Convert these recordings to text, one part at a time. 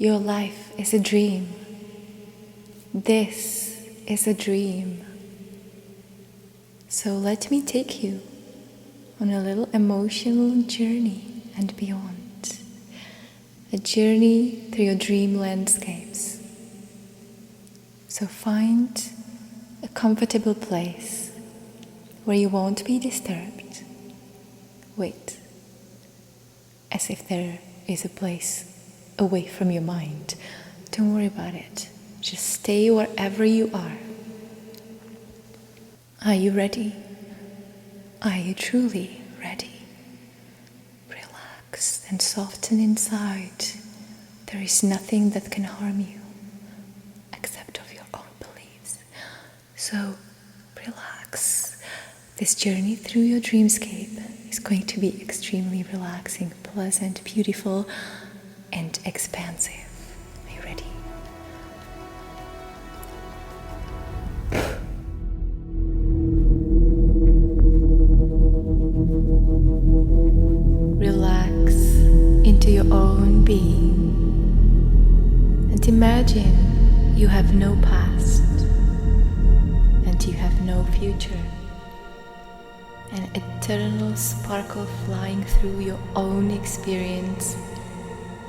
Your life is a dream. This is a dream. So let me take you on a little emotional journey and beyond. A journey through your dream landscapes. So find a comfortable place where you won't be disturbed. Wait, as if there is a place away from your mind. Don't worry about it. Just stay wherever you are. Are you ready? Are you truly ready? Relax and soften inside. There is nothing that can harm you except of your own beliefs. So relax. This journey through your dreamscape is going to be extremely relaxing, pleasant, beautiful, and expansive. Are you ready? Relax into your own being and imagine you have no past and you have no future. An eternal sparkle flying through your own experience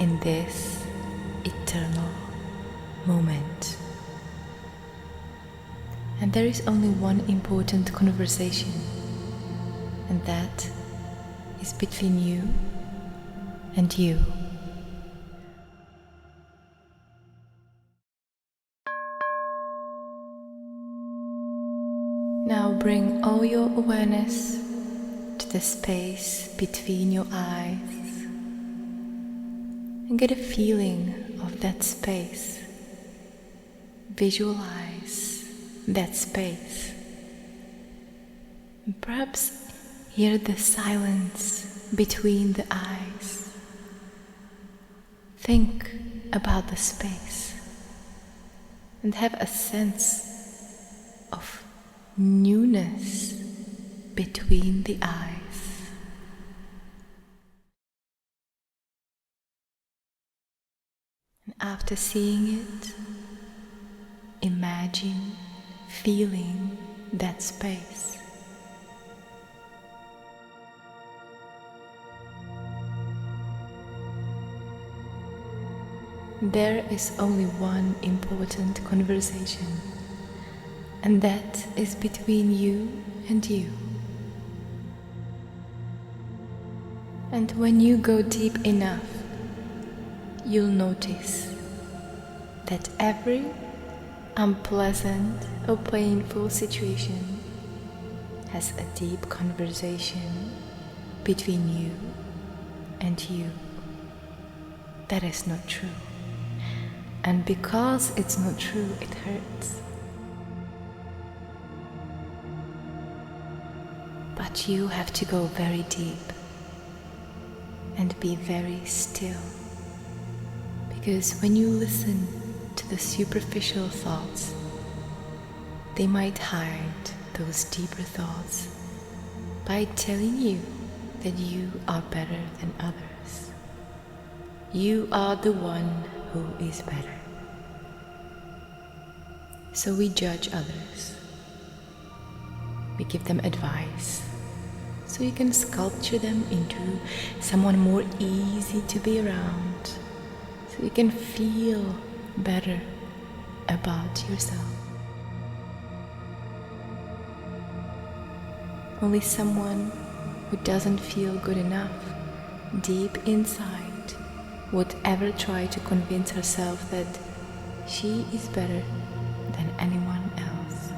in this eternal moment. And there is only one important conversation, and that is between you and you. Now bring all your awareness to the space between your eyes and get a feeling of that space. Visualize that space. And perhaps hear the silence between the eyes. Think about the space and have a sense of newness between the eyes. And after seeing it, imagine feeling that space. There is only one important conversation, and that is between you and you. And when you go deep enough, you'll notice that every unpleasant or painful situation has a deep conversation between you and you. That is not true. And because it's not true, it hurts. But you have to go very deep and be very still. Because when you listen to the superficial thoughts, they might hide those deeper thoughts by telling you that you are better than others. You are the one who is better. So we judge others. We give them advice, so you can sculpture them into someone more easy to be around, so you can feel better about yourself. Only someone who doesn't feel good enough deep inside would ever try to convince herself that she is better than anyone else.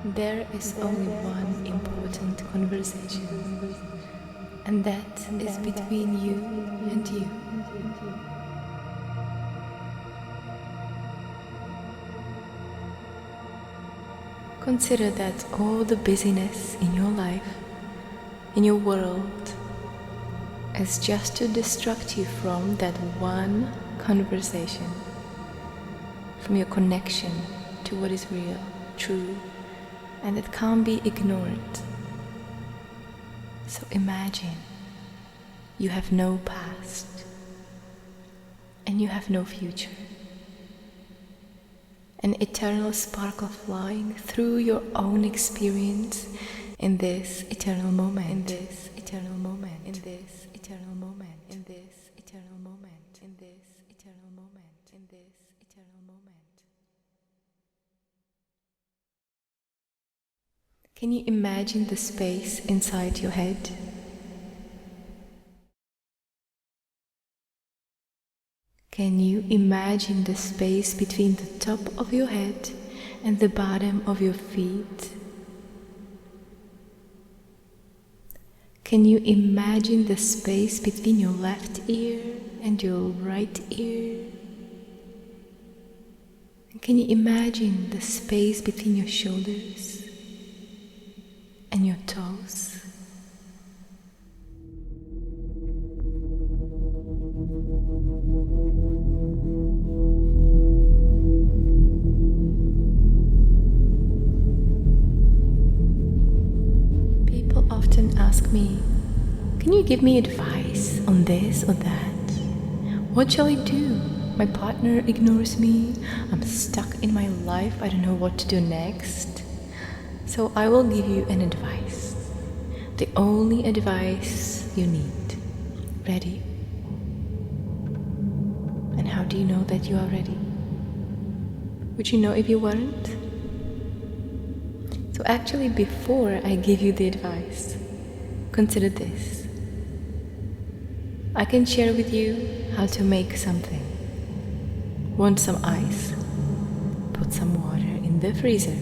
There is only one important conversation, and that is between you and you. Consider that all the busyness in your life, in your world, is just to distract you from that one conversation, from your connection to what is real, true, and it can't be ignored. So imagine you have no past and you have no future. An eternal sparkle flying through your own experience in this eternal moment, in this eternal moment, in this eternal moment, in this eternal moment, in this eternal moment, in this eternal moment. Can you imagine the space inside your head? Can you imagine the space between the top of your head and the bottom of your feet? Can you imagine the space between your left ear and your right ear? And can you imagine the space between your shoulders and your toes? People often ask me, can you give me advice on this or that? What shall I do? My partner ignores me. I'm stuck in my life. I don't know what to do next. So I will give you an advice. The only advice you need. Ready? And how do you know that you are ready? Would you know if you weren't? So actually, before I give you the advice, consider this. I can share with you how to make something. Want some ice? Put some water in the freezer.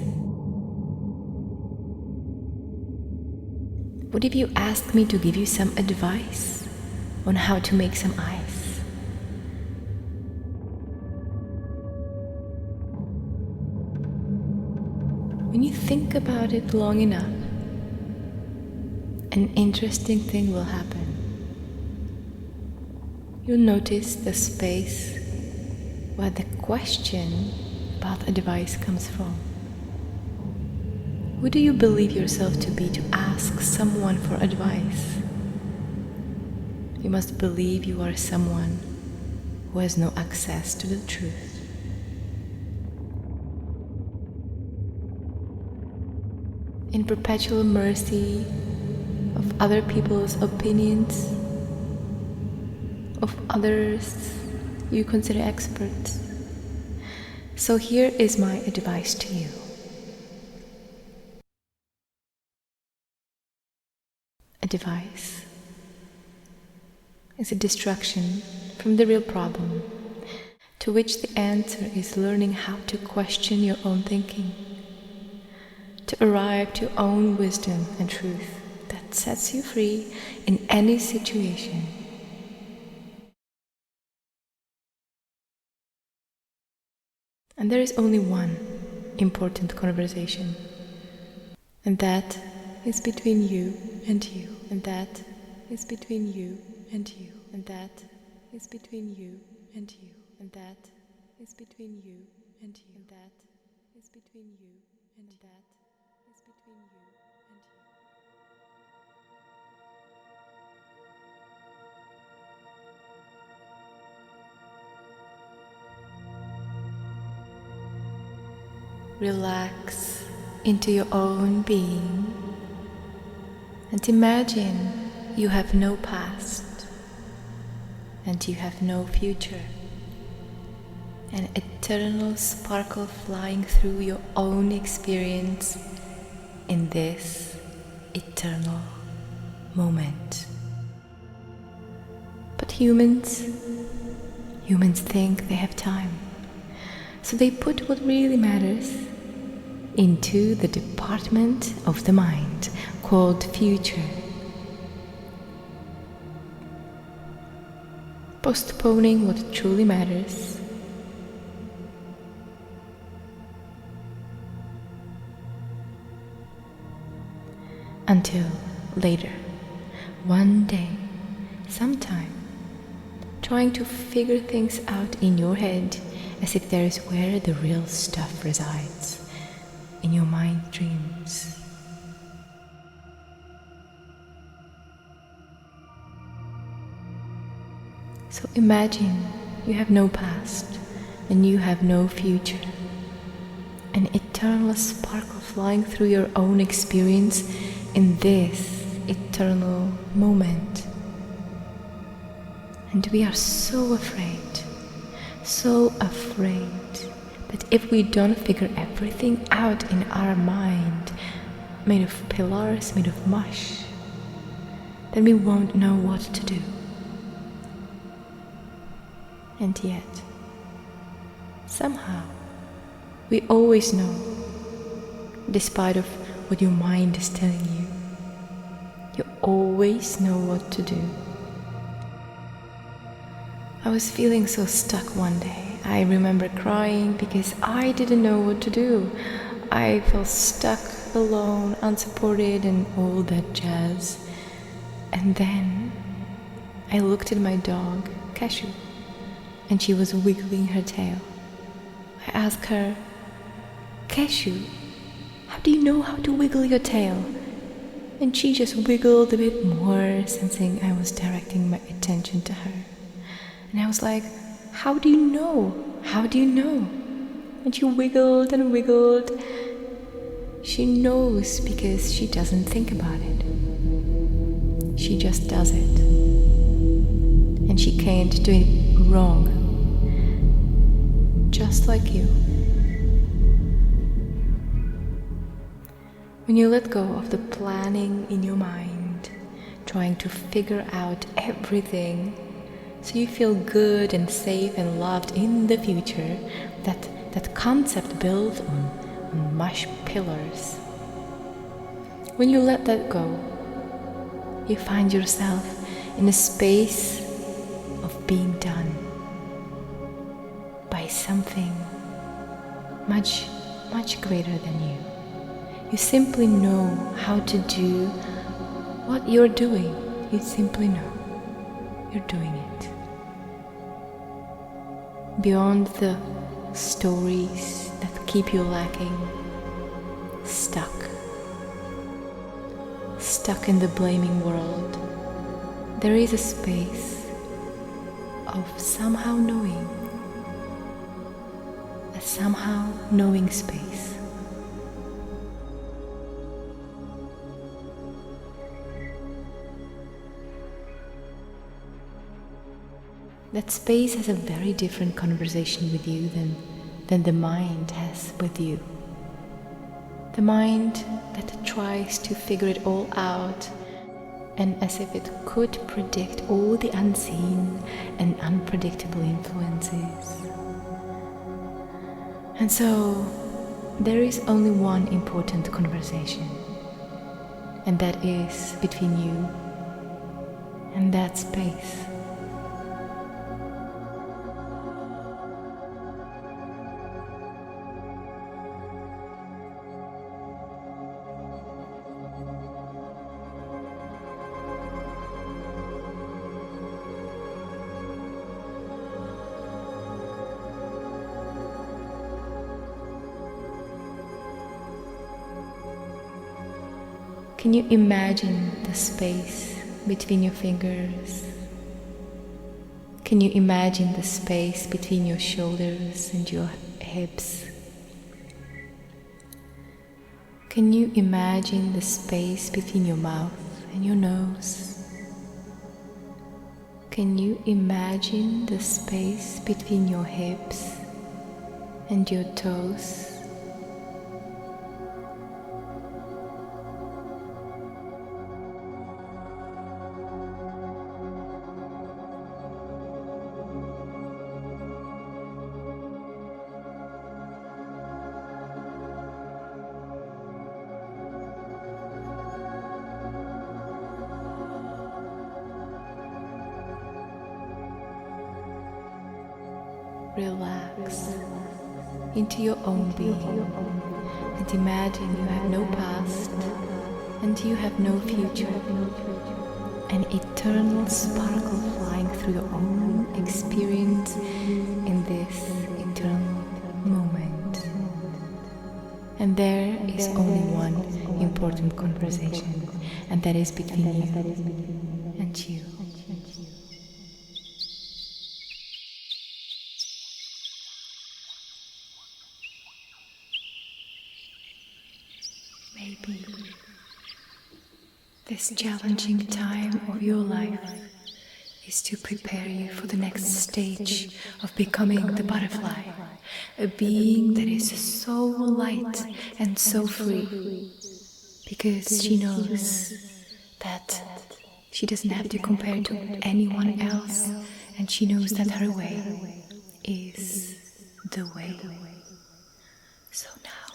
What if you asked me to give you some advice on how to make some ice? When you think about it long enough, an interesting thing will happen. You'll notice the space where the question about advice comes from. Who do you believe yourself to be to ask someone for advice? You must believe you are someone who has no access to the truth. In perpetual mercy of other people's opinions, of others you consider experts. So here is my advice to you. Advice is a distraction from the real problem, to which the answer is learning how to question your own thinking, to arrive to your own wisdom and truth that sets you free in any situation. And there is only one important conversation, and that is between you and you, and that is between you and you, and that is between you and you, and that is between you and you, and that is between you and that is between you and you. Relax into your own being and imagine you have no past and you have no future. An eternal sparkle flying through your own experience in this eternal moment. But humans think they have time. So they put what really matters into the department of the mind called future, postponing what truly matters until later, one day, sometime, trying to figure things out in your head as if there is where the real stuff resides, in your mind dreams. So imagine you have no past and you have no future. An eternal sparkle flying through your own experience in this eternal moment. And we are so afraid that if we don't figure everything out in our mind, made of pillars, made of mush, then we won't know what to do. And yet, somehow, we always know, despite of what your mind is telling you. You always know what to do. I was feeling so stuck one day. I remember crying because I didn't know what to do. I felt stuck, alone, unsupported, and all that jazz. And then I looked at my dog, Cashew, and she was wiggling her tail. I asked her, "Cashew, how do you know how to wiggle your tail?" And she just wiggled a bit more, sensing I was directing my attention to her. And I was like, "How do you know? How do you know?" And she wiggled and wiggled. She knows because she doesn't think about it. She just does it. And she can't do it wrong. Just like you. When you let go of the planning in your mind, trying to figure out everything so you feel good and safe and loved in the future, that concept built on mush pillars. When you let that go, you find yourself in a space of being done by something much, much greater than you. You simply know how to do what you're doing. You simply know you're doing it. Beyond the stories that keep you lacking, stuck in the blaming world, there is a space of somehow knowing, a somehow knowing space. That space has a very different conversation with you than the mind has with you. The mind that tries to figure it all out, and as if it could predict all the unseen and unpredictable influences. And so, there is only one important conversation, and that is between you and that space. Can you imagine the space between your fingers? Can you imagine the space between your shoulders and your hips? Can you imagine the space between your mouth and your nose? Can you imagine the space between your hips and your toes? Relax into your own being and imagine you have no past and you have no future. An eternal sparkle flying through your own experience in this eternal moment. And there is only one important conversation, and that is between you and you. This challenging time of your life is to prepare you for the next stage of becoming the butterfly, a being that is so light and so free, because she knows that she doesn't have to compare to anyone else, and she knows that her way is the way. So now,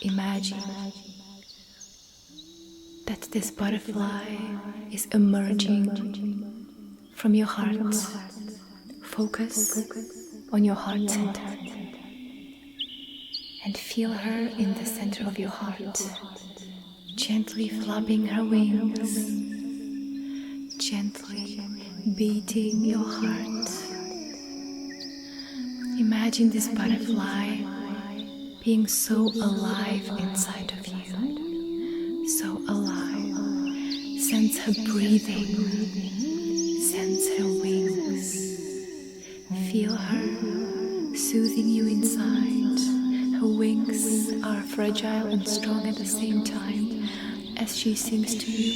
imagine that this butterfly is emerging from your heart. Focus on your heart center and feel her in the center of your heart, gently flapping her wings, gently beating your heart. Imagine this butterfly being so alive inside of you, so alive. Sense her breathing, sense her wings. Feel her soothing you inside. Her wings are fragile and strong at the same time as she sings to you.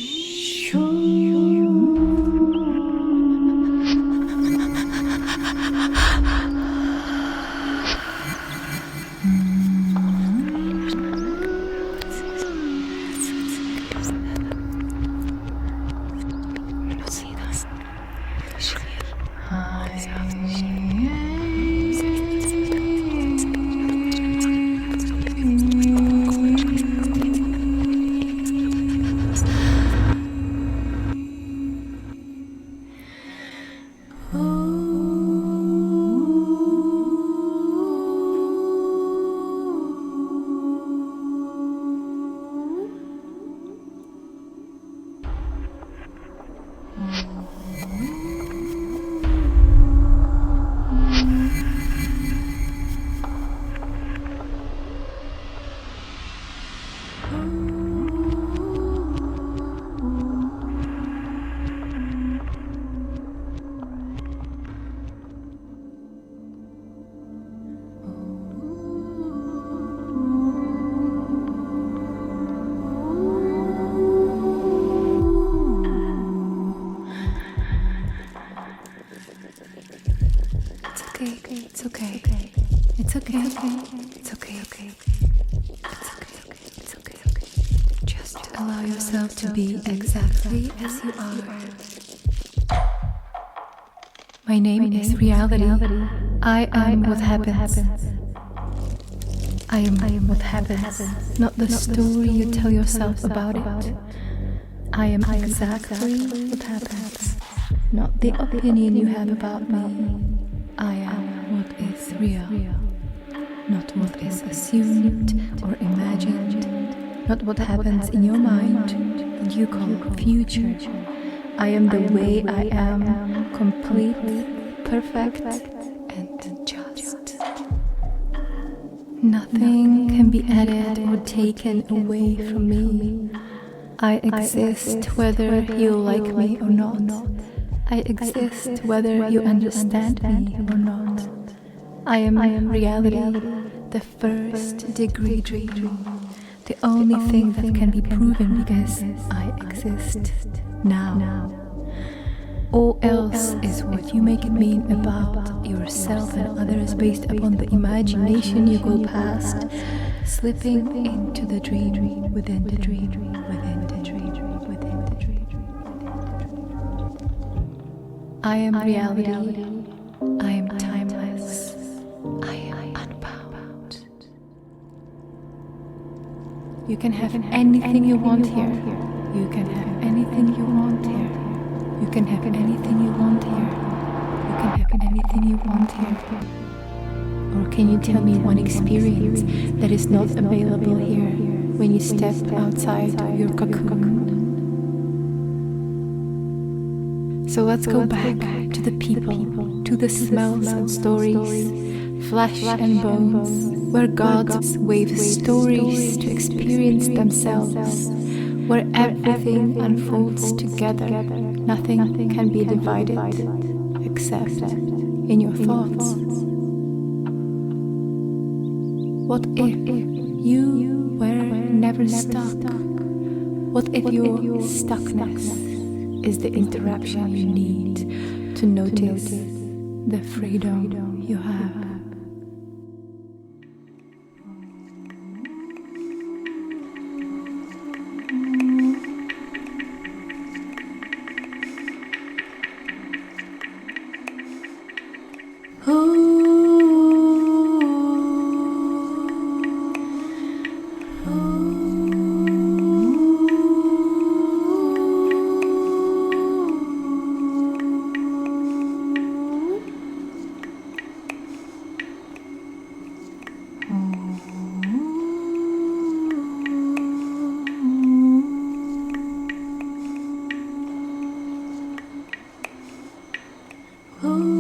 It's okay. It's okay. It's okay. It's okay. Just allow yourself to be exactly as you are. My name is reality. I am what happens. I am what happens, not the story you tell yourself about it. I am exactly what happens, not the opinion you have about me. I am what is real, not what is assumed or imagined, not what happens in your mind that you call future. I am the way I am, complete, perfect, and just. Nothing can be added or taken away from me. I exist whether you like me or not. I exist whether you understand me or not. I am reality, the first degree dream, the only thing that can be proven because I exist now. All else is what you make it mean about yourself and others based upon the imagination you go past, slipping into the dream within the dream within the dream within the dream. I am reality. I am timeless. I am unbound. You can have anything you want here. You can have anything you want here. You can have anything you want here. You can have anything you want here. Or can you tell me one experience that is not available here when you step outside your cocoon? So let's go back to the people, to the smells and stories, flesh and bones, where gods wave stories to experience themselves, where everything unfolds together. Nothing can be divided except in your thoughts. What if You were never stuck. What if your stuckness is the interruption you need to notice the freedom you have? Oh.